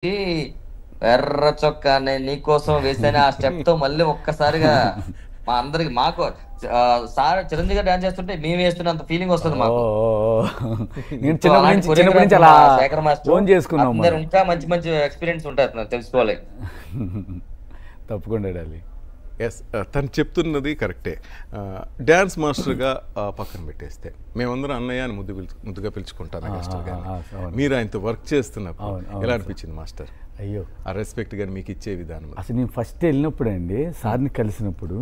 ఈ ఎర్ర చొక్కా నేను నీకోసం వేసాను ఆ స్టెప్ తో మళ్ళీ ఒక్కసారిగా మా అందరికి మాకు సార్ చిరంజీవి గారు డాన్స్ చేస్తుంటే మేము వేస్తున్నంత ఫీలింగ్ వస్తుంది మాకు. నేను సో అలాంటి చిన్నప్పటి నుంచి కొరియోగ్రాఫర్ అలా మా శేఖర్ మాస్టర్ ఫోన్ చేసుకున్నాం అందరు ఇంకా మంచి మంచి ఎక్స్పీరియన్స్ ఉంటారు నాకు తెలుసుకోవాలి. తప్పకుండా డాలి. ఎస్ తను చెప్తున్నది కరెక్టే. డ్యాన్స్ మాస్టర్గా పక్కన పెట్టేస్తే మేమందరం అన్నయ్య అని ముద్దుగా పిలుచుకుంటాను మాస్టర్ గారిని. మీరు ఆయనతో వర్క్ చేస్తున్నప్పుడు ఎలా అనిపించింది మాస్టర్? అయ్యో, ఆ రెస్పెక్ట్ గాని మీకు ఇచ్చే విధానం. అసలు నేను ఫస్ట్ వెళ్ళినప్పుడు అండి సార్ని కలిసినప్పుడు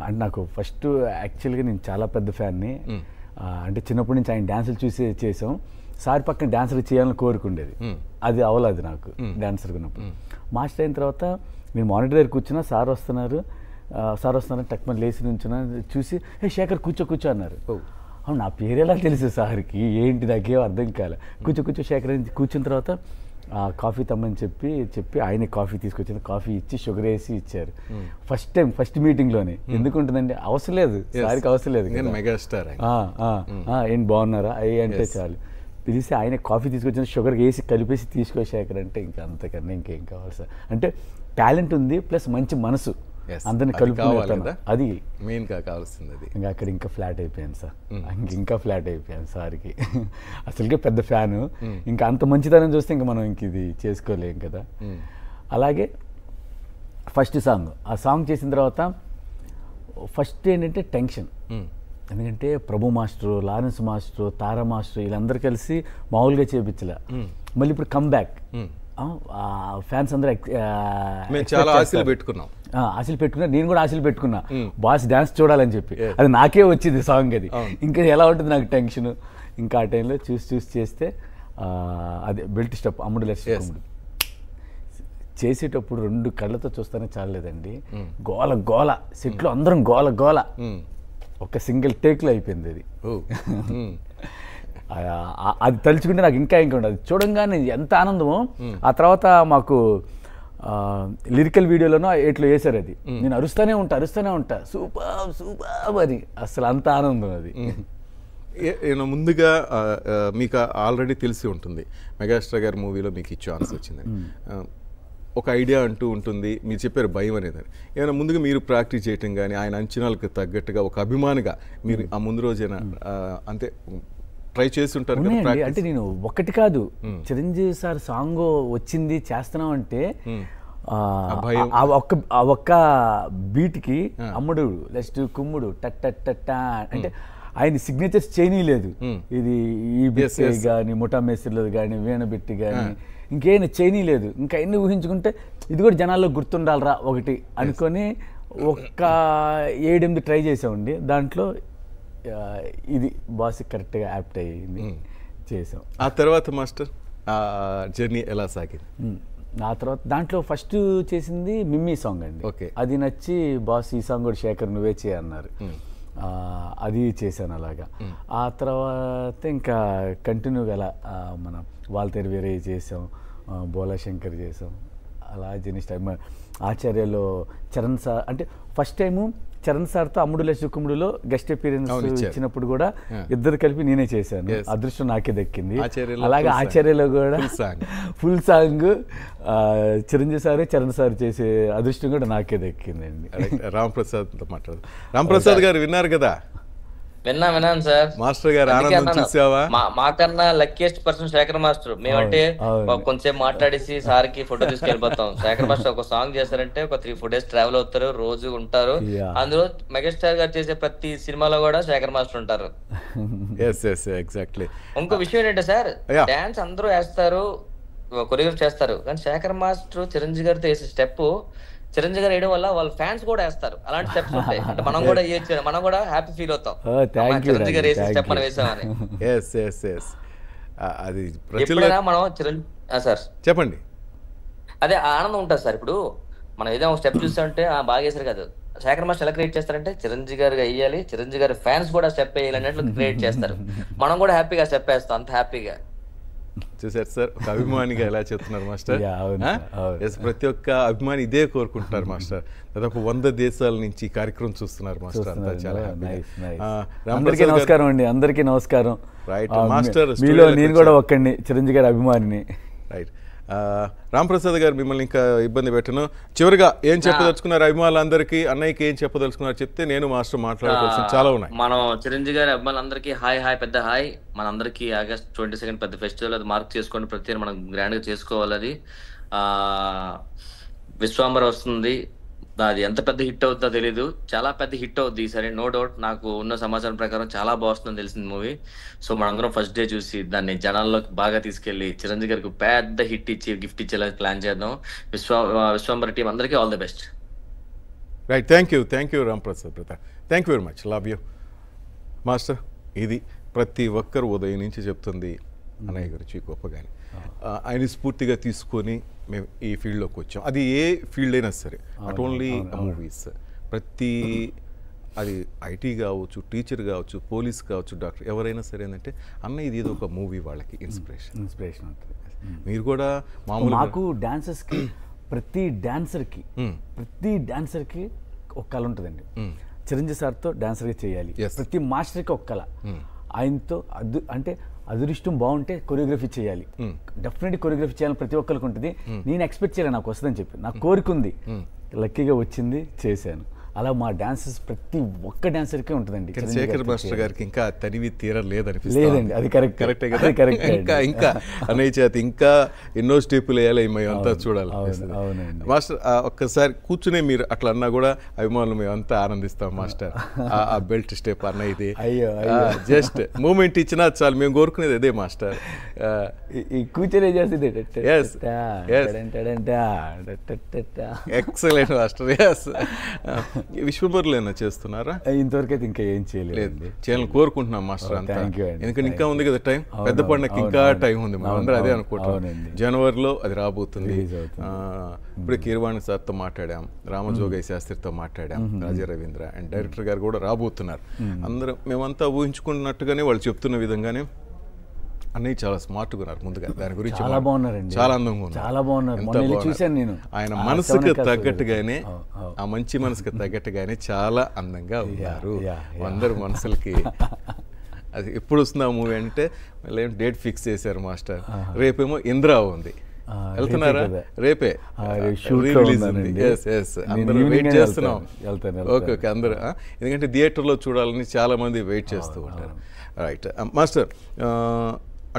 అంటే నాకు ఫస్ట్ యాక్చువల్గా నేను చాలా పెద్ద ఫ్యాన్ని. అంటే చిన్నప్పటి నుంచి ఆయన డ్యాన్సులు చూసి చేసాం. సార్ పక్కన డ్యాన్సర్ చేయాలని కోరుకుండేది, అది అవ్వలేదు నాకు డ్యాన్సర్ ఉన్నప్పుడు. మాస్టర్ అయిన తర్వాత నేను మానిటర్ దగ్గర కూర్చున్నా, సార్ వస్తున్నారు టక్మని లేచి నుంచున్నా, చూసి హే శేఖర్ కూర్చో అన్నారు. అవును, నా పేరు ఎలా తెలుసు సార్కి, ఏంటి నాకేం అర్థం కాలే. కూర్చో శేఖర్ అని కూర్చున్న తర్వాత కాఫీ తమ్మని చెప్పి ఆయన కాఫీ తీసుకొచ్చింది, కాఫీ ఇచ్చి షుగర్ వేసి ఇచ్చారు. ఫస్ట్ మీటింగ్లోనే. ఎందుకుంటుందండి, అవసరం లేదు సార్కి, అవసరం లేదు. మెగాస్టార్ ఏంటి బాగున్నారా అయ్యి అంటే చాలు. పిలిచి ఆయన కాఫీ తీసుకొచ్చిన షుగర్ వేసి కలిపేసి తీసుకొచ్చాక అంటే ఇంకా అంతకన్నా ఇంకేం కావాలి సార్. అంటే టాలెంట్ ఉంది ప్లస్ మంచి మనసు, అందరిని కలుపుకోవాలి, అది మెయిన్ గా కావాల్సింది. అది ఇంకా అక్కడ ఇంకా ఫ్లాట్ అయిపోయాను సార్, ఇంకా ఫ్లాట్ అయిపోయాను సార్కి. అసలుకే పెద్ద ఫ్యాను, ఇంకా అంత మంచితనం చూస్తే ఇంకా మనం ఇంక ఇది చేసుకోలేం కదా. అలాగే ఫస్ట్ ఆ సాంగ్ చేసిన తర్వాత ఫస్ట్ ఏంటంటే టెన్షన్. ఎందుకంటే ప్రభు మాస్టరు, లారెన్స్ మాస్టరు, తారా మాస్టరు వీళ్ళందరూ కలిసి మామూలుగా చేయించలే. మళ్ళీ ఇప్పుడు కమ్ బ్యాక్ ఫ్యాన్స్ అందరూ చాలా ఆశలు పెట్టుకున్నా, నేను కూడా ఆశలు పెట్టుకున్నా బాస్ డ్యాన్స్ చూడాలని చెప్పి. అది నాకే వచ్చింది సాంగ్, అది ఇంకా ఎలా ఉంటుంది నాకు టెన్షన్. ఇంకా ఆ టైంలో చూసి చేస్తే అదే బెల్ట్ స్టెప్ అమ్ముడు లక్ష్మి చేసేటప్పుడు 2 కళ్ళతో చూస్తానే చాలేదండి. గోల సెట్లో అందరం గోల ఒక సింగిల్ టేక్లో అయిపోయింది అది. అది తలుచుకుంటే నాకు ఇంకా ఉండదు, చూడంగానే ఎంత ఆనందమో. ఆ తర్వాత మాకు లిరికల్ వీడియోలోనో ఎట్లా వేశారు, అది నేను అరుస్తూనే ఉంటా సూపర్ అని. అసలు అంత ఆనందం అది. ముందుగా మీకు ఆల్రెడీ తెలిసి ఉంటుంది మెగాస్టార్ గారి మూవీలో మీకు ఈ ఛాన్స్ వచ్చిందని. ఒక ఐడియా అంటూ ఉంటుంది, మీరు చెప్పారు భయం అనేది. ఏమైనా ముందుగా మీరు ప్రాక్టీస్ చేయటం కానీ ఆయన అంచనాలకు తగ్గట్టుగా ఒక అభిమానిగా మీరు ఆ ముందు రోజైనా అంతే ట్రై చేసి ఉంటారు కదా? అంటే నేను ఒకటి కాదు, చిరంజీవి సార్ సాంగ్ వచ్చింది చేస్తున్నాం అంటే ఆ ఒక్క బీట్కి అమ్ముడు నెక్స్ట్ కుమ్ముడు టట్టా అంటే ఆయన సిగ్నేచర్స్ చేయనీయలేదు. ఇది ఈ బిట్ కానీ ముఠా మేస్త్రిలో కానీ వీణ బిట్టి కానీ ఇంకేం చేయనీయలేదు. ఇంకా ఎన్ని ఊహించుకుంటే ఇది కూడా జనాల్లో గుర్తుండాలరా ఒకటి అనుకొని ఒక్క 7-8 ట్రై చేసామండి. దాంట్లో ఇది బాస్ కరెక్ట్గా యాప్ట్ అయ్యింది, చేసాం. ఆ తర్వాత మాస్టర్ జర్నీ ఎలా సాగింది? ఆ తర్వాత దాంట్లో ఫస్ట్ చేసింది మిమ్మీ సాంగ్ అండి. అది నచ్చి బాస్ ఈ సాంగ్ కూడా శేఖర్ నువ్వే చేయన్నారు, అది చేశాను అలాగా. ఆ తర్వాత ఇంకా కంటిన్యూగా అలా మనం వాల్తేరు వీరయ్య చేసాం, బోలా శంకర్ చేసాం, అలా జర్నీ స్టార్ట్. ఆచార్యలో చరణ్ సార్ అంటే ఫస్ట్ టైము చరణ్ సార్తో అమ్ముడు లక్ష్మి కుమ్ముడులో గెస్ట్ అపీరెన్స్ ఇచ్చినప్పుడు కూడా ఇద్దరు కలిపి నేనే చేశాను, అదృష్టం నాకే దక్కింది. అలాగే ఆచార్యలో కూడా full song Chiranjeevi sir Charan sir చేసే అదృష్టం కూడా నాకే దక్కిందండి. రాంప్రసాద్ గారు విన్నారు కదా? విన్నాను సార్. మాస్టర్ గారు ఆనందం చూసావా? మాకన్నా లక్కీయెస్ట్ పర్సన్ శేఖర్ మాస్టర్. మేమంటే కొంచెం మాట్లాడేసి సార్ కి ఫోటో తీసుకెళ్ళిపోతాం. శేఖర్ మాస్టర్ ఒక సాంగ్ చేశారంటే ఒక 3-4 డేస్ ట్రావెల్ అవుతారు, రోజు ఉంటారు. అందులో మెగాస్టార్ గారు చేసే ప్రతి సినిమాలో కూడా శేఖర్ మాస్టర్ ఉంటారు. ఇంకో విషయం ఏంటంటే సార్, డాన్స్ అందరూ వేస్తారు, కొరియోగ్రాఫ్ చేస్తారు, కానీ శేఖర్ మాస్టర్ చిరంజీవి గారితో వేసే స్టెప్ చిరంజీవి గారు వేయడం వల్ల వాళ్ళ ఫ్యాన్స్ కూడా వేస్తారు. అలాంటి స్టెప్స్ ఉంటాయి, అంటే మనం కూడా వేయచ్చు, మనం కూడా హ్యాపీ ఫీల్ అవుతాం చిరంజీవి గారు వేసే స్టెప్ మనం వేసామని. అది ఎప్పుడైనా మనం చిరంజీవి సార్ చెప్పండి, అదే ఆనందం ఉంటుంది సార్. ఇప్పుడు మనం ఏదో ఒక స్టెప్ చూస్తుంటే బాగా వేసారు కాదు, శేఖర్ మాస్టర్ ఎలా క్రియేట్ చేస్తారంటే చిరంజీవి గారు వేయాలి, చిరంజీవి గారి ఫ్యాన్స్ కూడా స్టెప్ వేయాలి అన్నట్లు క్రియేట్ చేస్తారు. మనం కూడా హ్యాపీగా స్టెప్ వేస్తాం, అంత హ్యాపీగా. చూసారు సార్, ఒక అభిమానిగా ఎలా చెప్తున్నారు మాస్టర్. ప్రతి ఒక్క అభిమాని ఇదే కోరుకుంటున్నారు మాస్టర్. దాదాపు 100 దేశాల నుంచి కార్యక్రమం చూస్తున్నారు మాస్టర్. అంతా చాలా అందరికీ నమస్కారం అండి, అందరికీ నమస్కారం. రైట్ మాస్టర్, మీలో నేను కూడా ఒక్కడిని చిరంజీవి గారి అభిమానిని. రైట్ రాంప్రసాద్ గారు మిమ్మల్ని ఇంకా ఇబ్బంది పెట్టను. చివరిగా ఏం చెప్పదలుచుకున్నారు అభిమానులందరికీ, అన్నయ్యకి ఏం చెప్పదలుచుకున్నారు చెప్తే నేను మాస్టర్ మాట్లాడుకోవాల్సిన చాలా ఉన్నాయి. మనం చిరంజీవి గారి అభిమానులందరికీ హాయ్ పెద్ద హాయ్. మనందరికీ ఆగస్ట్ 22 పెద్ద ఫెస్టివల్, అది మార్క్ చేసుకోండి, ప్రతి మనం గ్రాండ్ గా చేసుకోవాలి. అది విశ్వాంబర వస్తుంది, అది ఎంత పెద్ద హిట్ అవుతుందో తెలీదు, చాలా పెద్ద హిట్ అవుద్ది ఈసారి, నో డౌట్. నాకు ఉన్న సమాచారం ప్రకారం చాలా బాగుంటుందని తెలిసింది మూవీ. సో మనందరం ఫస్ట్ డే చూసి దాన్ని జనాల్లోకి బాగా తీసుకెళ్లి చిరంజీవి గారికి పెద్ద హిట్ ఇచ్చి గిఫ్ట్ ఇచ్చేలా ప్లాన్ చేద్దాం. విశ్వాంబర టీం అందరికీ all the best. Right, thank you Ramprasad Pratap, thank you very much, love you master. ఇది ప్రతి ఒక్కరు ఉదయం నుంచి చెప్తుంది అన్నయ్య గురించి గొప్పగానే. ఆయన స్ఫూర్తిగా తీసుకొని మేము ఈ ఫీల్డ్లోకి వచ్చాం. అది ఏ ఫీల్డ్ అయినా సరే, నాట్ ఓన్లీ మూవీస్, ప్రతి అది ఐటీ కావచ్చు, టీచర్ కావచ్చు, పోలీస్ కావచ్చు, డాక్టర్, ఎవరైనా సరే ఏంటంటే అన్న ఇది ఏదో ఒక మూవీ వాళ్ళకి ఇన్స్పిరేషన్ ఉంటుంది. మీరు కూడా మామూలు మాకు డాన్సర్స్కి ప్రతి డాన్సర్కి ఒక కళ ఉంటుందండి. చిరంజీవి సార్తో డాన్సర్గా చేయాలి, ప్రతి మాస్టర్కి ఒక కళ. ఆయనతో అంటే అదృష్టం బాగుంటే కొరియోగ్రఫీ చేయాలి, డెఫినెట్గా కొరియోగ్రఫీ చేయాలని ప్రతి ఒక్కరికి ఉంటుంది. నేను ఎక్స్పెక్ట్ చేయలేదు నాకు వస్తుందని చెప్పి, నాకు కోరిక ఉంది, లక్కీగా వచ్చింది, చేశాను. అలా మా డాన్సర్స్ ప్రతి ఒక్క డాన్సర్కే ఉంటుందండి. శేఖర్ మాస్టర్ గారికి ఇంకా తనివి తీరలేదనిపిస్తుంది. లేదండి, అది కరెక్టే కదా. ఇంకా అన్నయ్య చేత ఇంకా ఎన్నో స్టెప్పులు వేయాలి, మేమంతా చూడాలి. మాస్టర్ ఒక్కసారి కూర్చునే మీరు అట్లా అన్నా కూడా అభిమానులు మేమంతా ఆనందిస్తాం మాస్టర్. ఆ బెల్ట్ స్టెప్ అన్న ఇది జస్ట్ మూమెంట్ ఇచ్చినా చాలు, మేము కోరుకునేది అదే మాస్టర్. ఈ కూర్చొని చేస్తుంది ఎక్సలెంట్ మాస్టర్. ఎస్, విశ్వభర్లు ఏమైనా చేస్తున్నారా? ఇంతవరకు అయితే ఇంకా ఏం చేయలేదు, చేయాలని కోరుకుంటున్నాం మాస్టర్ అంతా. ఎందుకంటే ఇంకా ఉంది కదా టైం, పెద్ద పండుగకి ఇంకా టైం ఉంది, మనం అందరూ అదే అనుకుంటాం. జనవరిలో అది రాబోతుంది. ఇప్పుడు కీరవాణి సార్తో మాట్లాడాం, రామజోగయ్య శాస్త్రితో మాట్లాడాం, రాజా రవీంద్ర అండ్ డైరెక్టర్ గారు కూడా రాబోతున్నారు. అందరం మేమంతా ఊహించుకున్నట్టుగానే వాళ్ళు చెప్తున్న విధంగానే అన్నయ్య చాలా స్మార్ట్గా ఉన్నారు. ముందుగా దాని గురించి చాలా బాగున్నారండి, చాలా అందంగా ఉన్నారు. చూశాను నేను, ఆయన మనసుకు తగ్గట్టుగానే, ఆ మంచి మనసుకు తగ్గట్టుగానే చాలా అందంగా ఉన్నారు. అందరు మనసులకి అది ఎప్పుడు వస్తుంది ఆ మూవీ అంటే డేట్ ఫిక్స్ చేశారు మాస్టర్. రేపేమో ఇంద్రా ఉంది, వెళ్తున్నారా? రేపే రిలీజ్ ఉంది. అందరూ వెయిట్ చేస్తున్నాం. ఓకే, అందరూ ఎందుకంటే థియేటర్లో చూడాలని చాలా మంది వెయిట్ చేస్తూ ఉంటారు. రైట్ మాస్టర్,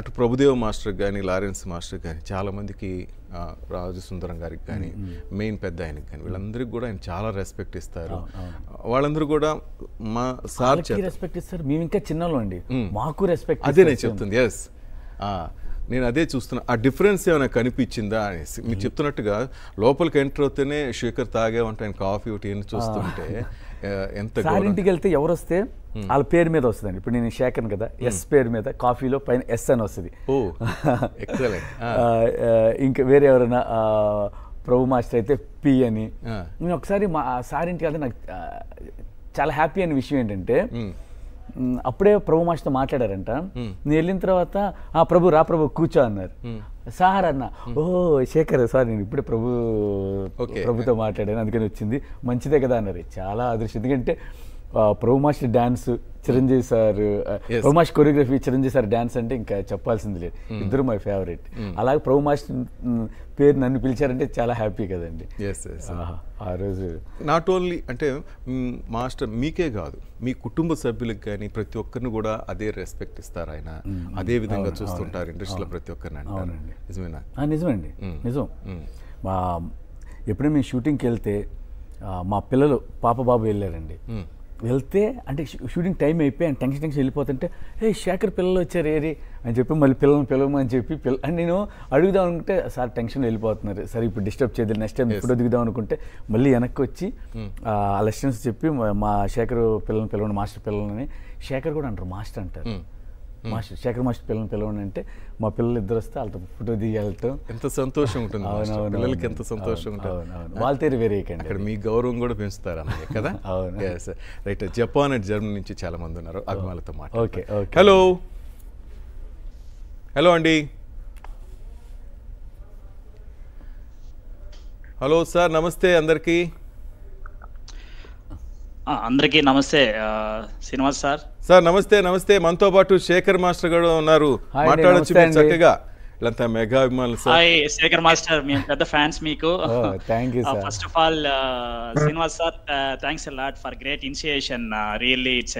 అటు ప్రభుదేవ్ మాస్టర్ కానీ, లారెన్స్ మాస్టర్ కానీ, చాలామందికి, రాజసుందరం గారికి కానీ, మెయిన్ పెద్ద ఆయనకి కానీ, వీళ్ళందరికీ కూడా ఆయన చాలా రెస్పెక్ట్ ఇస్తారు. వాళ్ళందరూ కూడా మా సార్ రెస్పెక్ట్ ఇస్తారు, మేము ఇంకా చిన్నలో అండి, మాకు రెస్పెక్ట్. అదే నేను చెప్తుంది. ఎస్, నేను అదే చూస్తున్నా. ఆ డిఫరెన్స్ ఏమైనా కనిపించిందా అనేసి మీరు చెప్తున్నట్టుగా లోపలికి ఎంటర్ అవుతేనే శేఖర్ తాగే ఉంటాయి, ఆయన కాఫీ ఒకటి చూస్తుంటే ఎంత. ఇంటికి వెళ్తే ఎవరు వస్తే వాళ్ళ పేరు మీద వస్తుందండి. ఇప్పుడు నేను శేఖర్ కదా, ఎస్ పేరు మీద కాఫీలో పైన ఎస్ అని వస్తుంది. ఇంకా వేరే ఎవరైనా ప్రభు మాస్టర్ అయితే పి అని. నేను ఒకసారి మా సారింటికి వెళ్తే నాకు చాలా హ్యాపీ అయిన విషయం ఏంటంటే, అప్పుడే ప్రభు మాస్టర్తో మాట్లాడారంట. నేను వెళ్ళిన తర్వాత ప్రభు రా ప్రభు కూర్చో అన్నారు. సార్ అన్న, ఓహో శేఖర్ సార్, నేను ఇప్పుడే ప్రభుతో మాట్లాడాను అందుకని వచ్చింది, మంచిదే కదా అన్నారు. చాలా అదృష్టం, ఎందుకంటే Prabhu master dance, Chiranjeevi sir Prabhu master choreography, Chiranjeevi sir dance అంటే ఇంకా చెప్పాల్సింది లేదు, ఇద్దరు మై ఫేవరెట్. అలాగే ప్రభు మాస్టర్ పేరు నన్ను పిలిచారంటే చాలా హ్యాపీ కదండి. ఆ రోజు నాట్ ఓన్లీ అంటే మాస్టర్ మీకే కాదు, మీ కుటుంబ సభ్యులకు కానీ ప్రతి ఒక్కరిని కూడా అదే రెస్పెక్ట్ ఇస్తారు ఆయన, అదే విధంగా చూస్తుంటారు ఇండస్ట్రీలో ప్రతి ఒక్కరిని అంటారు. నిజమేనా? నిజమండి, నిజం. ఎప్పుడైనా మేము షూటింగ్కి వెళ్తే మా పిల్లలు పాప బాబు వెళ్ళారండి. వెళ్తే అంటే షూటింగ్ టైం అయిపోయి ఆయన టెన్షన్ వెళ్ళిపోతుంటే, శేఖర్ పిల్లలు వచ్చారు ఏరి అని చెప్పి మళ్ళీ పిల్లమని చెప్పి అని నేను అడుగుదాం అనుకుంటే, సార్ టెన్షన్ వెళ్ళిపోతున్నారు, సరే ఇప్పుడు డిస్టర్బ్ చేయదు, నెక్స్ట్ టైం ఇప్పుడు దిగుదాం అనుకుంటే మళ్ళీ వెనక్కి వచ్చి ఆ లెసన్స్ చెప్పి మా శేఖర్ పిల్లలు మాస్టర్ పిల్లలని, శేఖర్ కూడా అంటారు మాస్టర్ అంటారు, మాస్టర్ శేఖర్ మాస్టర్ పిల్లలని అంటే మా పిల్లలు ఇద్దరు వస్తే వాళ్ళతో ఫోటో దిగలుగుతాం. ఎంత సంతోషం ఉంటుంది పిల్లలకి, ఎంత సంతోషం ఉంటుంది. వాళ్ళ తీరు వేరే అక్కడ మీ గౌరవం కూడా పెంచుతారు అన్నయ్య కదా. రైట్, జపాన్ అండ్ జర్మనీ నుంచి చాలా మంది ఉన్నారు అభిమానులతో మాట్లాడుతున్నారు. హలో హలో అండి, హలో సార్, నమస్తే అందరికీ. అందరికీ నమస్తే శ్రీనివాస్ సార్. సార్ నమస్తే. మనతో పాటు శేఖర్ మాస్టర్ గారు ఉన్నారు, మాట్లాడొచ్చు చక్కగా. వీళ్ళంతా మెగా అభిమానులు సార్. హాయ్ శేఖర్ మాస్టర్, మేము పెద్ద ఫ్యాన్స్ మీకు. Thank you sir. First of all Srinivas sir, thanks a lot for great initiation. Really it's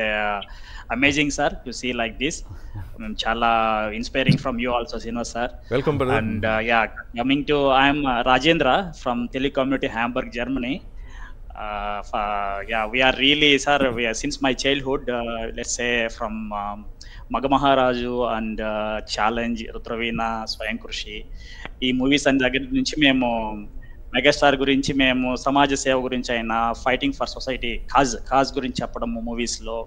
amazing sir to see like this. Chala inspiring from you also Srinivas sir. Welcome brother. And yeah, coming to I am Rajendra from Telecommunity Hamburg, Germany. Yeah, we are really sir, we are since my childhood, let's say from Magamaraju and Challenge, Rudraveena, Swayam Krushi, ఈ movies అన్ని దగ్గర నుంచి మేము megastar గురించి, మేము సమాజ సేవ గురించి, అయినా ఫైటింగ్ ఫర్ సొసైటీ కాజ్ గురించి చెప్పడము మూవీస్లో,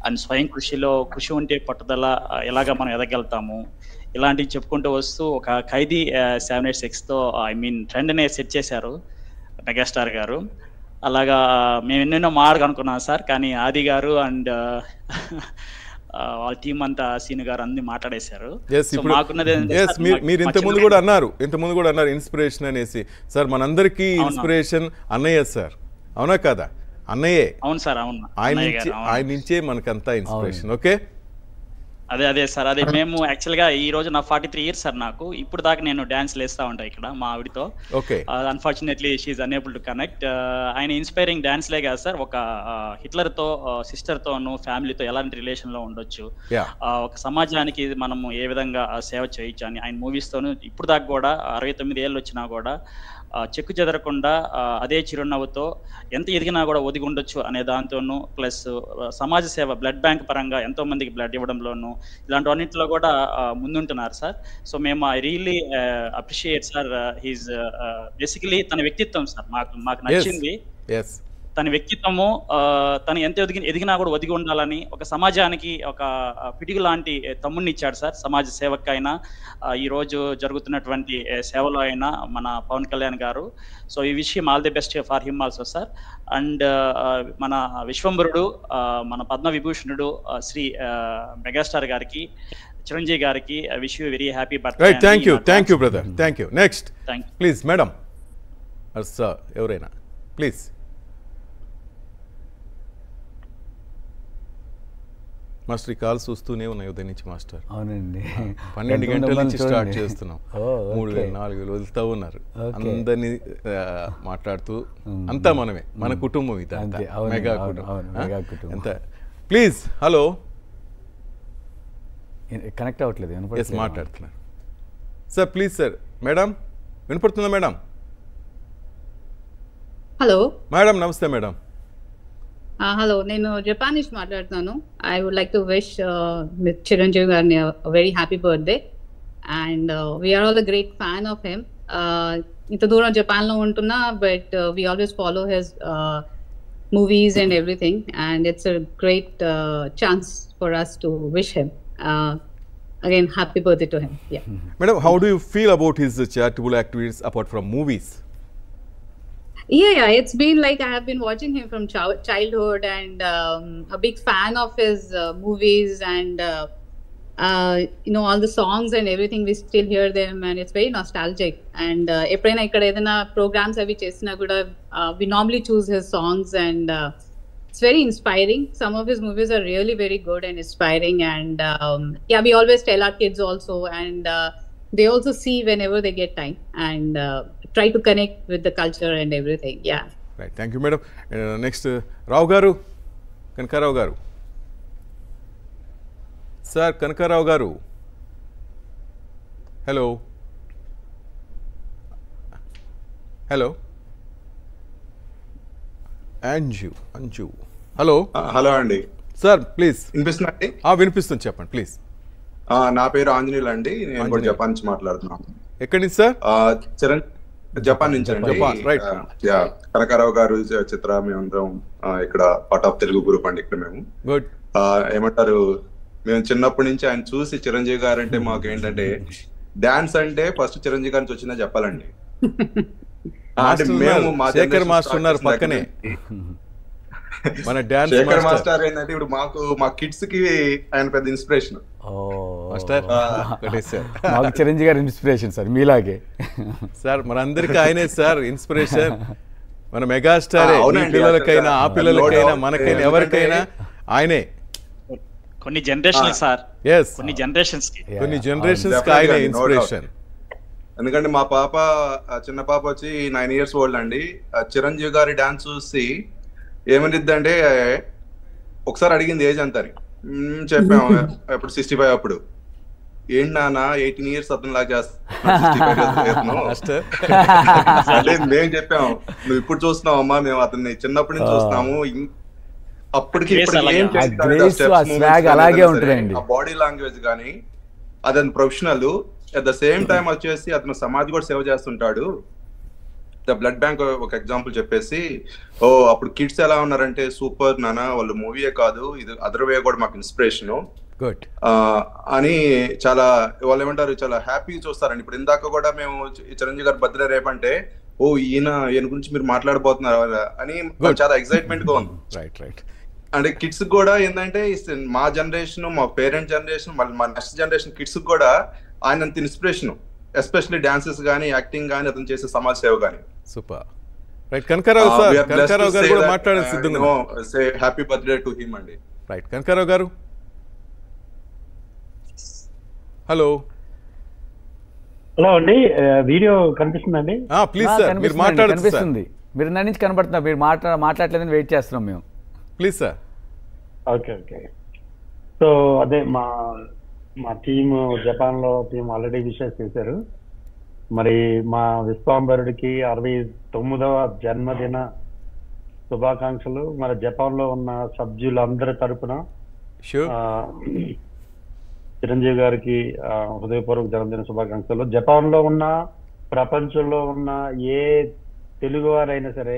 అండ్ స్వయం కృషిలో కృషి ఉంటే పట్టుదల ఎలాగ మనం ఎదగలుగుతాము, ఇలాంటివి చెప్పుకుంటూ వస్తూ ఒక ఖైదీ 786తో ఐ మీన్ ట్రెండ్నే సెట్ చేశారు మెగాస్టార్ గారు. అలాగా మేము ఎన్నెన్నో మాట్లాడుకున్నాం సార్, కానీ ఆది గారు అండ్ వాళ్ళ టీం అంతా సీను గారు అన్ని మాట్లాడేశారు. మీరు ఇంతకుముందు కూడా అన్నారు ఇన్స్పిరేషన్ అనేసి. సార్ మనందరికీ ఇన్స్పిరేషన్ అన్నయ్య సార్, అవునా కదా? అన్నయ్యే. అవును సార్, అవును. ఆయన నుంచే మనకంతా ఇన్స్పిరేషన్. ఓకే, అదే సార్, అదే మేము యాక్చువల్గా ఈ రోజు నా 43 years సార్. నాకు ఇప్పుడు దాకా నేను డాన్స్ వేస్తా ఉంటా ఇక్కడ మా ఆవిడతో. Unfortunately she unable to connect. ఆయన ఇన్స్పైరింగ్ డాన్స్ లే కాదు సార్, ఒక హిట్లర్తో, సిస్టర్తోను, ఫ్యామిలీతో ఎలాంటి రిలేషన్లో ఉండొచ్చు, ఒక సమాజానికి మనము ఏ విధంగా సేవ చేయొచ్చు అని ఆయన మూవీస్తోను ఇప్పుడు దాకా కూడా 69 ఏళ్ళు వచ్చినా కూడా చెక్కు చెదరకుండా అదే చిరునవ్వుతో ఎంత ఎదిగినా కూడా ఒదిగి ఉండొచ్చు అనే దాంతోనూ, ప్లస్ సమాజ సేవ బ్లడ్ బ్యాంక్ పరంగా ఎంతో మందికి బ్లడ్ ఇవ్వడంలోనూ ఇలాంటివన్నింటిలో కూడా ముందుంటున్నారు సార్. సో మేము I really appreciate sir he's basically తన వ్యక్తిత్వం సార్ మాకు నచ్చింది. తన వ్యక్తిత్వము, తను ఎంత ఎదిగినా కూడా ఒదిగి ఉండాలని, ఒక సమాజానికి ఒక పిడుగు లాంటి తమ్ముడిని ఇచ్చాడు సార్. సమాజ సేవకైనా, ఈ రోజు జరుగుతున్నటువంటి సేవలో అయినా మన పవన్ కళ్యాణ్ గారు. సో ఈ విషయం all the best for him also sir. And మన విశ్వంబరుడు, మన పద్మ విభూషణుడు శ్రీ మెగాస్టార్ గారికి, చిరంజీవి గారికి wish you very happy birthday. Thank you brother, thank you. Next please madam, sir ఎవరైనా ప్లీజ్. మాస్టర్ ఈ కాల్స్ వస్తూనే ఉన్నాయి ఉదయం నుంచి మాస్టర్. అవునండి, 12 గంటల నుంచి స్టార్ట్ చేస్తున్నాం. 3,000 4,000 వదులుతూ ఉన్నారు. అందరినీ మాట్లాడుతూ అంతా మనమే, మన కుటుంబం ఇది, మెగా కుటుంబం అంత. ప్లీజ్ హలో, కనెక్ట్ అవ్వట్లేదు, మాట్లాడుతున్నారు సార్. Please sir. మేడం వినపడుతుందా మేడం? హలో మేడం, నమస్తే మేడం. హలో, నేను జపాన్ నుంచి మాట్లాడుతున్నాను. I would like to wish Chiranjeevi గారిని very happy birthday. And we're all the great fan of him. ఇంత దూరం జపాన్ లో ఉంటున్నా, but we always follow his movies and everything. And it's a great chance for us to wish him again happy birthday to him. Yeah madam, how do you feel about his charitable activities apart from movies? Yeah, it's been like I have been watching him from childhood, and a big fan of his movies, and you know, all the songs and everything, we still hear them, and it's very nostalgic. And eppadaina ikkada edana programs avi chesina kuda we normally choose his songs, and it's very inspiring. Some of his movies are really very good and inspiring, and yeah, we always tell our kids also, and they also see whenever they get time, and try to connect with the culture and everything. Yeah, right. Thank you madam. Next Rao garu, Kanakarao garu. Sir, Kanakarao garu, hello. Anju, hello. Hello అండి sir, please. వినిపిస్తుందండి? వినిపిస్తుంది, చెప్పండి please. నా పేరు ఆంజనేయులు అండి, నేను కూడా Japan నుంచి మాట్లాడుతున్నాను. ఎక్కడి నుంచి సార్? జపాన్ నుంచి అండి. కనకారావు గారు చిత్ర, మేమందరం ఇక్కడ పార్ట్ ఆఫ్ తెలుగు గ్రూప్ అండి. ఇక్కడ మేము గుడ్ ఏమంటారు, మేము చిన్నప్పటి నుంచి ఆయన చూసి, చిరంజీవి గారు అంటే మాకు ఏంటంటే డాన్స్ అంటే ఫస్ట్ చిరంజీవి గారి నుంచి వచ్చిందా చెప్పాలండి. మేము శేఖర్ మాస్టర్ ఉన్నారు పక్కనే, మన డాన్స్ శేఖర్ మాస్టర్ ఏంటంటే ఇప్పుడు మా కిడ్స్ కి ఆయన పెద్ద ఇన్స్పిరేషన్. చిరంజీవి గారి ఇన్స్పిరేషన్ సార్, మీలాగే సార్. మనందరికీ ఆయనే సార్ ఇన్స్పిరేషన్, మన మెగాస్టారే. పిల్లలకైనా, ఆ పిల్లలకైనా, మనకైనా, ఎవరికైనా ఆయనే. కొన్ని జనరేషన్ సార్, కొన్ని జనరేషన్స్ ఆయన ఇన్స్పిరేషన్. ఎందుకంటే మా పాప, చిన్న పాప వచ్చి 9 years old అండి. చిరంజీవి గారి డాన్స్ చూసి ఏమనిద్ది అంటే, ఒకసారి అడిగింది ఏజ్ అంత అని. చెప్పాము ఎప్పుడు 65 అప్పుడు. ఏంటి నాన్న 18 years అతను లాగా చేస్తాను అంటే మేము చెప్పాము, నువ్వు ఇప్పుడు చూస్తున్నావు అమ్మా, మేము అతన్ని చిన్నప్పటి నుంచి చూస్తున్నాము, అప్పటికి బాడీ లాంగ్వేజ్ కానీ అతని professional. At the same time వచ్చేసి అతను సమాజ్ కూడా సేవ చేస్తుంటాడు. ద బ్లడ్ బ్యాంక్ ఒక ఎగ్జాంపుల్ చెప్పేసి, అప్పుడు కిడ్స్ ఎలా ఉన్నారంటే సూపర్ నాన్న, వాళ్ళు మూవీయే కాదు ఇది అదర్ వే కూడా మాకు ఇన్స్పిరేషన్ అని చాలా వాళ్ళు ఏమంటారు, చాలా హ్యాపీగా చూస్తారండి. ఇప్పుడు ఇందాక కూడా మేము చిరంజీవి గారి బర్త్డే రేపంటే, ఈయన గురించి మీరు మాట్లాడబోతున్నారు అని చాలా ఎక్సైట్మెంట్ గా ఉంది. అంటే కిడ్స్ కూడా ఏంటంటే మా జనరేషన్, మా పేరెంట్ జనరేషన్, మళ్ళీ మా నెక్స్ట్ జనరేషన్ కిడ్స్ కూడా ఆయన అంత ఇన్స్పిరేషన్, ఎస్పెషల్లీ డాన్సెస్ కానీ, యాక్టింగ్ కానీ, అతను చేసే సమాజ సేవ కానీ. Super. Right, Kanakarao sir, Kanakarao గారు కూడా మాట్లాడే సిద్ధంగా. సే హ్యాపీ బర్త్డే టు హిమ్ అండి. రైట్, కనకారావు గారు. హలో అండి, వీడియో కనిపిస్తుందండి? ప్లీజ్ సార్, మీరు కనిపిస్తుంది. మీరు నా నుంచి కనబడుతున్నారు, మీరు మాట్లాడలేదని వెయిట్ చేస్తున్నాం మేము. Please sir. ఓకే. సో అదే మా టీమ్, జపాన్ లో టీం ఆల్రెడీ విషెస్ చేశారు. మరి మా విశ్వాంబరుడికి 69వ జన్మదిన శుభాకాంక్షలు. మరి జపాన్ లో ఉన్న సభ్యులందరి తరపున చిరంజీవి గారికి హృదయపూర్వక జన్మదిన శుభాకాంక్షలు. జపాన్ లో ఉన్న, ప్రపంచంలో ఉన్న ఏ తెలుగు వారైనా సరే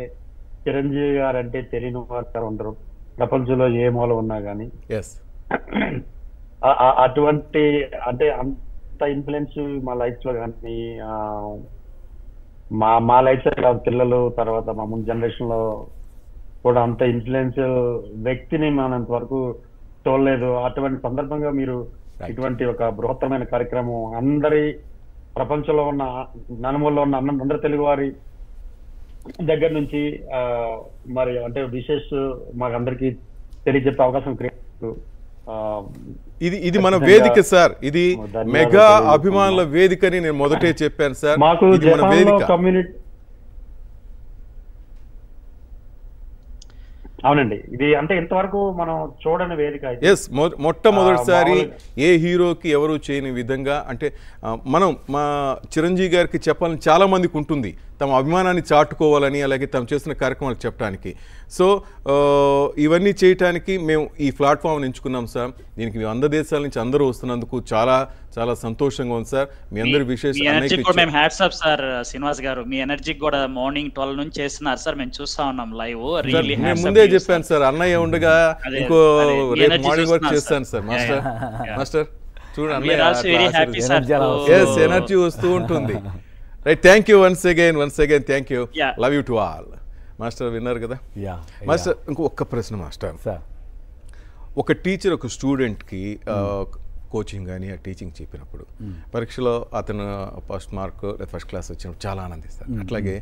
చిరంజీవి గారు అంటే తెలియని వారు ఉండరు, ప్రపంచంలో ఏ మూల ఉన్నా కానీ. అటువంటి అంటే అంత ఇన్ఫ్లుయెన్స్ మా లైఫ్ లో కానీ, మా లైఫ్ కాదు, పిల్లలు తర్వాత మా ముందు జనరేషన్ లో కూడా అంత ఇన్ఫ్లుయెన్స్ వ్యక్తిని మనం ఇంతవరకు చూడలేదు. అటువంటి సందర్భంగా మీరు ఇటువంటి ఒక బృహత్తమైన కార్యక్రమం అందరి ప్రపంచంలో ఉన్న నలుమూలలో ఉన్న అందరి తెలుగు వారి దగ్గర నుంచి మరి అంటే విశేష మాకు అందరికి తెలియజెప్పే అవకాశం ఇది మన వేదిక సార్, ఇది మెగా అభిమానుల వేదికని నేను మొదటే చెప్పాను సార్. మాకు కమ్యూనిటీ అవునండి, ఇది అంటే ఇంతవరకు మనం చూడని వేదిక. మొట్టమొదటిసారి ఏ హీరోకి ఎవరు చేయని విధంగా, అంటే మా చిరంజీవి గారికి చెప్పాలని చాలా మందికి ఉంటుంది, తమ అభిమానాన్ని చాటుకోవాలని, అలాగే తమ చేసిన కార్యక్రమాలు చెప్పడానికి. సో ఇవన్నీ చేయటానికి మేము ఈ ప్లాట్ఫామ్ ఎంచుకున్నాం సార్. దీనికి మేము అందరి దేశాల నుంచి అందరూ వస్తున్నందుకు చాలా చాలా సంతోషంగా ఉంది సార్. మీ అందరి శ్రీనివాస్ గారు, మీ ఎనర్జీ కూడా మార్నింగ్ 12 నుంచి చేస్తున్నారు సార్, మేము చూస్తా ఉన్నాం లైవ్. ముందే చెప్పాను సార్, అన్నయ్య ఉండగా ఇంకో రేపు మార్నింగ్ వర్క్ చేస్తాను సార్. మాస్టర్ చూడండి, ఎనర్జీ వస్తూ ఉంటుంది. Right, thank you once again thank you. Love you to all. Master విన్నారు కదా. మాస్టర్, ఒక్క ప్రశ్న మాస్టర్. ఒక టీచర్ ఒక స్టూడెంట్కి కోచింగ్ కానీ టీచింగ్ చెప్పినప్పుడు పరీక్షలో అతను ఫస్ట్ మార్క్ లేదా ఫస్ట్ క్లాస్ వచ్చినప్పుడు చాలా ఆనందిస్తారు. అట్లాగే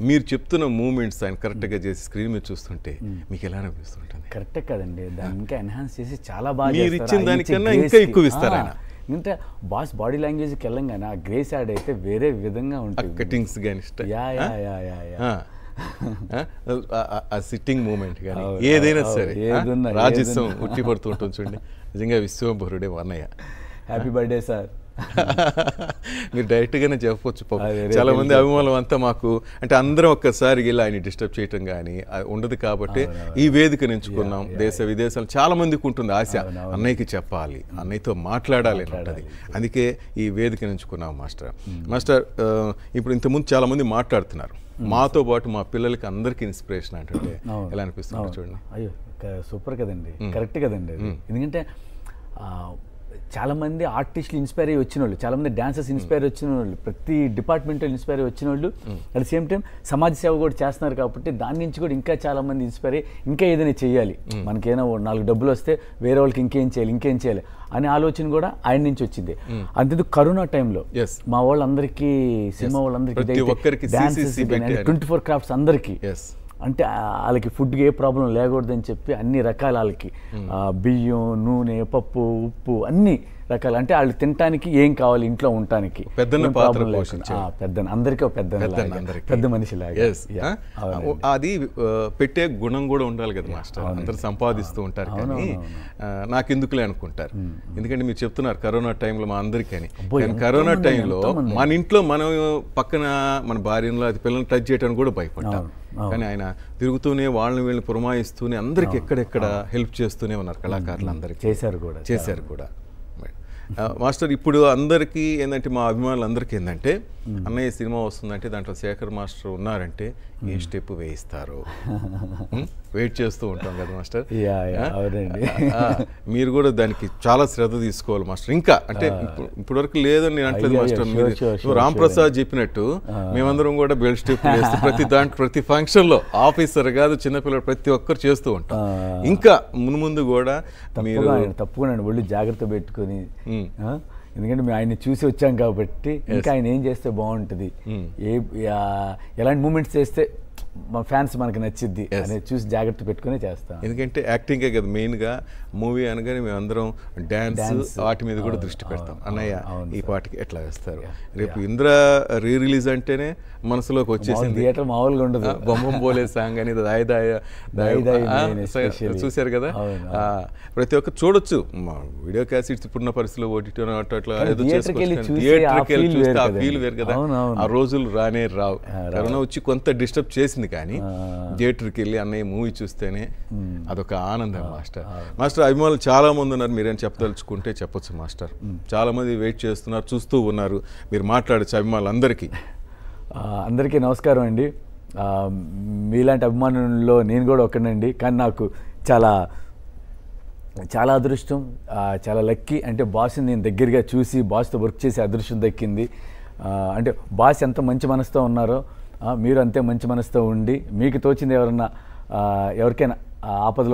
మీరు చెప్తున్న మూమెంట్స్ ఆయన కరెక్ట్గా చేసి స్క్రీన్ మీద చూస్తుంటే మీకు ఎలా అనిపిస్తుంటుంది? కరెక్టే కదండి, దాన్ని ఇంకా ఎన్హాన్స్ చేసి చాలా బాగా మీరు ఇచ్చిన దానికన్నా ఇంకా ఎక్కువ ఇస్తారు ఆయన. అంటే బాస్ బాడీ లాంగ్వేజ్కి వెళ్ళంగానే ఆ గ్రేస్ యాడ్ అయితే వేరే విధంగా ఉంటుంది. కటింగ్స్ కానీ సిట్టింగ్ మూమెంట్ కానీ ఏదైనా సరే రాజస్వం ఉట్టి పడుతూ ఉంటుంది చూడండి. నిజంగా విశ్వంభరుడే అన్నయ్య. Happy birthday sir. మీరు డైరెక్ట్గానే చెప్పవచ్చు. చాలా మంది అభిమానులు అంతా మాకు అంటే అందరం ఒక్కసారి ఇలా ఆయన డిస్టర్బ్ చేయటం కానీ ఉండదు కాబట్టి ఈ వేదిక ఎంచుకున్నాం. దేశ విదేశాలు చాలా మందికి ఉంటుంది ఆశ, అన్నయ్యకి చెప్పాలి, అన్నయ్యతో మాట్లాడాలి అని ఉంటుంది. అందుకే ఈ వేదిక ఎంచుకున్నాం మాస్టర్. ఇప్పుడు ఇంతకుముందు చాలా మంది మాట్లాడుతున్నారు, మాతో పాటు మా పిల్లలకి అందరికీ ఇన్స్పిరేషన్ అంటే ఎలా అనిపిస్తుంది చూడండి. అయ్యో సూపర్ కదండి, కరెక్ట్ కదండి. ఎందుకంటే చాలామంది ఆర్టిస్టులు ఇన్స్పైర్ అయ్యి వచ్చిన వాళ్ళు, చాలామంది డాన్సర్స్ ఇన్స్పైర్ వచ్చిన వాళ్ళు, ప్రతి డిపార్ట్మెంట్లో ఇన్స్పైర్ అయ్యి వచ్చిన వాళ్ళు అట్ ద సేమ్ టైం సమాజ సేవ కూడా చేస్తున్నారు. కాబట్టి దాని నుంచి కూడా ఇంకా చాలామంది ఇన్స్పైర్ అయ్యి ఇంకా ఏదైనా చేయాలి, మనకేనా 4 డబ్బులు వస్తే వేరే వాళ్ళకి ఇంకేం చేయాలి అనే ఆలోచన కూడా ఆయన నుంచి వచ్చింది. అంతేందుకు కరోనా టైంలో మా వాళ్ళందరికీ, సినిమా వాళ్ళందరికీ 24 క్రాఫ్ట్స్ అందరికీ అంటే వాళ్ళకి ఫుడ్కి ఏ ప్రాబ్లం లేకూడదని చెప్పి అన్ని రకాల వాళ్ళకి బియ్యం, నూనె, పప్పు, ఉప్పు అన్ని రకాలు, అంటే వాళ్ళు తినడానికి ఏం కావాలి ఇంట్లో ఉండటానికి అందరికీ పెద్ద మనిషి అది పెట్టే గుణం కూడా ఉండాలి కదా మాస్టర్. అందరు సంపాదిస్తూ ఉంటారు కానీ నాకెందుకులే అనుకుంటారు. ఎందుకంటే మీరు చెప్తున్నారు కరోనా టైంలో మా అందరికీ అని, కానీ కరోనా టైంలో మన ఇంట్లో మనం పక్కన మన భార్యలో అది పిల్లల్ని టచ్ చేయడానికి కూడా భయపడ్డాం. కానీ ఆయన తిరుగుతూనే వాళ్ళని వీళ్ళని పురమాయిస్తూనే అందరికి ఎక్కడెక్కడ హెల్ప్ చేస్తూనే ఉన్నారు. కళాకారులు అందరికీ చేశారు కూడా. మాస్టర్ ఇప్పుడు అందరికీ ఏంటంటే మా అభిమానులు అందరికీ ఏంటంటే అన్నయ్య సినిమా వస్తుందంటే దాంట్లో శేఖర్ మాస్టర్ ఉన్నారంటే ఏ స్టెప్ వేయిస్తారు వెయిట్ చేస్తూ ఉంటాం కదా మాస్టర్. మీరు కూడా దానికి చాలా శ్రద్ధ తీసుకోవాలి మాస్టర్. ఇంకా అంటే ఇప్పటివరకు లేదని నేను అంటలేదు మాస్టర్. మీరు రామ్ ప్రసాద్ చెప్పినట్టు మేమందరం కూడా బెల్ట్ స్టెప్ వేస్తూ ప్రతి ఫంక్షన్ లో ఆఫీసర్ కాదు చిన్నపిల్లలు ప్రతి ఒక్కరు చేస్తూ ఉంటాం. ఇంకా ముందు కూడా మీరు తప్పకుండా ఒళ్ళు జాగ్రత్త పెట్టుకొని, ఎందుకంటే మేము ఆయన్ని చూసి వచ్చాం కాబట్టి ఇంకా ఆయన ఏం చేస్తే బాగుంటుంది, ఎలాంటి మూమెంట్స్ చేస్తే మా ఫ్యాన్స్ మనకి నచ్చిద్ది అనేది చూసి జాగ్రత్త పెట్టుకునే చేస్తాం. ఎందుకంటే యాక్టింగే కదా మెయిన్గా. మూవీ అనగానే మేము అందరం డ్యాన్స్ వాటి మీద కూడా దృష్టి పెడతాం. అన్నయ్య ఈ పాటకి ఎట్లా వేస్తారు, రేపు ఇంద్ర రీ రిలీజ్ అంటేనే మనసులోకి వచ్చేసింది. థియేటర్ మామూలుగా ఉండదు. బొమ్మం పోలే సాంగ్ అనేది చూశారు కదా, ప్రతి ఒక్క చూడొచ్చు. వీడియో క్యాసెట్స్ ఇప్పుడున్న పరిస్థితిలో ఓటీటీ అట్లా ఏదో చేసుకోవచ్చు. థియేటర్కి వెళ్ళి చూస్తే ఆ ఫీల్ వేరు కదా. ఆ రోజులు రానే రావు. కరోనా వచ్చి కొంత డిస్టర్బ్ చేసింది, కానీ థియేటర్కి వెళ్ళి అన్నయ్య మూవీ చూస్తేనే అదొక ఆనందం మాస్టర్. మాస్టర్ అభిమానులు చాలా మంది ఉన్నారు, మీరేం చెప్పదలుచుకుంటే చెప్పొచ్చు మాస్టర్. చాలా మంది వెయిట్ చేస్తున్నారు, చూస్తూ ఉన్నారు, మీరు మాట్లాడచ్చు అభిమానులు అందరికీ. అందరికీ నమస్కారం అండి. మీలాంటి అభిమానుల్లో నేను కూడా ఒకనండి, కానీ నాకు చాలా అదృష్టం, చాలా లక్కీ. అంటే బాస్ని నేను దగ్గరగా చూసి బాస్తో వర్క్ చేసే అదృష్టం దక్కింది. అంటే బాస్ ఎంత మంచి మనసుతో ఉన్నారో మీరు అంతే మంచి మనసుతో ఉండి, మీకు తోచింది ఎవరికైనా ఆపదలో